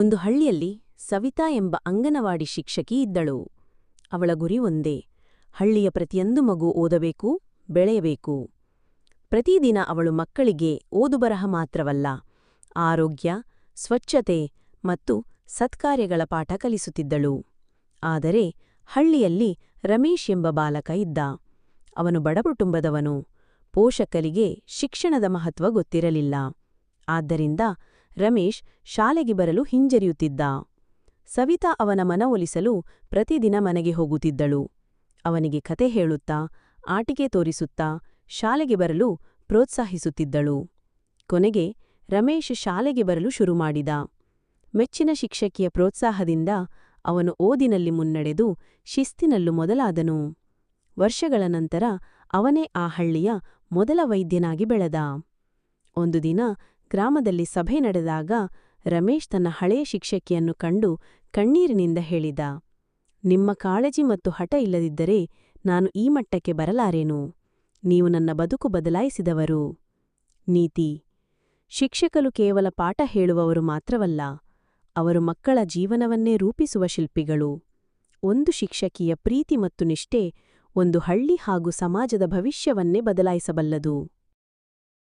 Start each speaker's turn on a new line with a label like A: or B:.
A: ಒಂದು ಹಳ್ಳಿಯಲ್ಲಿ ಸವಿತಾ ಎಂಬ ಅಂಗನವಾಡಿ ಶಿಕ್ಷಕಿ ಇದ್ದಳು. ಅವಳ ಗುರಿ ಒಂದೇ, ಹಳ್ಳಿಯ ಪ್ರತಿಯೊಂದು ಮಗು ಓದಬೇಕು, ಬೆಳೆಯಬೇಕು. ಪ್ರತಿದಿನ ಅವಳು ಮಕ್ಕಳಿಗೆ ಓದುಬರಹ ಮಾತ್ರವಲ್ಲ, ಆರೋಗ್ಯ, ಸ್ವಚ್ಛತೆ ಮತ್ತು ಸತ್ಕಾರ್ಯಗಳ ಪಾಠ ಕಲಿಸುತ್ತಿದ್ದಳು. ಆದರೆ ಹಳ್ಳಿಯಲ್ಲಿ ರಮೇಶ್ ಎಂಬ ಬಾಲಕ ಇದ್ದ. ಅವನು ಬಡ ಕುಟುಂಬದವನು. ಪೋಷಕರಿಗೆ ಶಿಕ್ಷಣದ ಮಹತ್ವ ಗೊತ್ತಿರಲಿಲ್ಲ. ಆದ್ದರಿಂದ ರಮೇಶ್ ಶಾಲೆಗೆ ಬರಲು ಹಿಂಜರಿಯುತ್ತಿದ್ದ. ಸವಿತಾ ಅವನ ಮನವೊಲಿಸಲು ಪ್ರತಿದಿನ ಮನೆಗೆ ಹೋಗುತ್ತಿದ್ದಳು. ಅವನಿಗೆ ಕತೆ ಹೇಳುತ್ತಾ, ಆಟಿಕೆ ತೋರಿಸುತ್ತಾ, ಶಾಲೆಗೆ ಬರಲು ಪ್ರೋತ್ಸಾಹಿಸುತ್ತಿದ್ದಳು. ಕೊನೆಗೆ ರಮೇಶ್ ಶಾಲೆಗೆ ಬರಲು ಶುರುಮಾಡಿದ. ಮೆಚ್ಚಿನ ಶಿಕ್ಷಕಿಯ ಪ್ರೋತ್ಸಾಹದಿಂದ ಅವನು ಓದಿನಲ್ಲಿ ಮುನ್ನಡೆದು ಶಿಸ್ತಿನಲ್ಲೂ ಮೊದಲಾದನು. ವರ್ಷಗಳ ನಂತರ ಅವನೇ ಆ ಹಳ್ಳಿಯ ಮೊದಲ ವೈದ್ಯನಾಗಿ ಬೆಳೆದ. ಒಂದು ದಿನ ಗ್ರಾಮದಲ್ಲಿ ಸಭೆ ನಡೆದಾಗ ರಮೇಶ್ ತನ್ನ ಹಳೆಯ ಶಿಕ್ಷಕಿಯನ್ನು ಕಂಡು ಕಣ್ಣೀರಿನಿಂದ ಹೇಳಿದ, ನಿಮ್ಮ ಕಾಳಜಿ ಮತ್ತು ಹಠ ಇಲ್ಲದಿದ್ದರೆ ನಾನು ಈ ಮಟ್ಟಕ್ಕೆ ಬರಲಾರೇನು. ನೀವು ನನ್ನ ಬದುಕು ಬದಲಾಯಿಸಿದವರು. ನೀತಿ: ಶಿಕ್ಷಕರು ಕೇವಲ ಪಾಠ ಹೇಳುವವರು ಮಾತ್ರವಲ್ಲ, ಅವರು ಮಕ್ಕಳ ಜೀವನವನ್ನೇ ರೂಪಿಸುವ ಶಿಲ್ಪಿಗಳು. ಒಂದು ಶಿಕ್ಷಕಿಯ ಪ್ರೀತಿ ಮತ್ತು ನಿಷ್ಠೆ ಒಂದು ಹಳ್ಳಿ ಹಾಗೂ ಸಮಾಜದ ಭವಿಷ್ಯವನ್ನೇ ಬದಲಾಯಿಸಬಲ್ಲದು.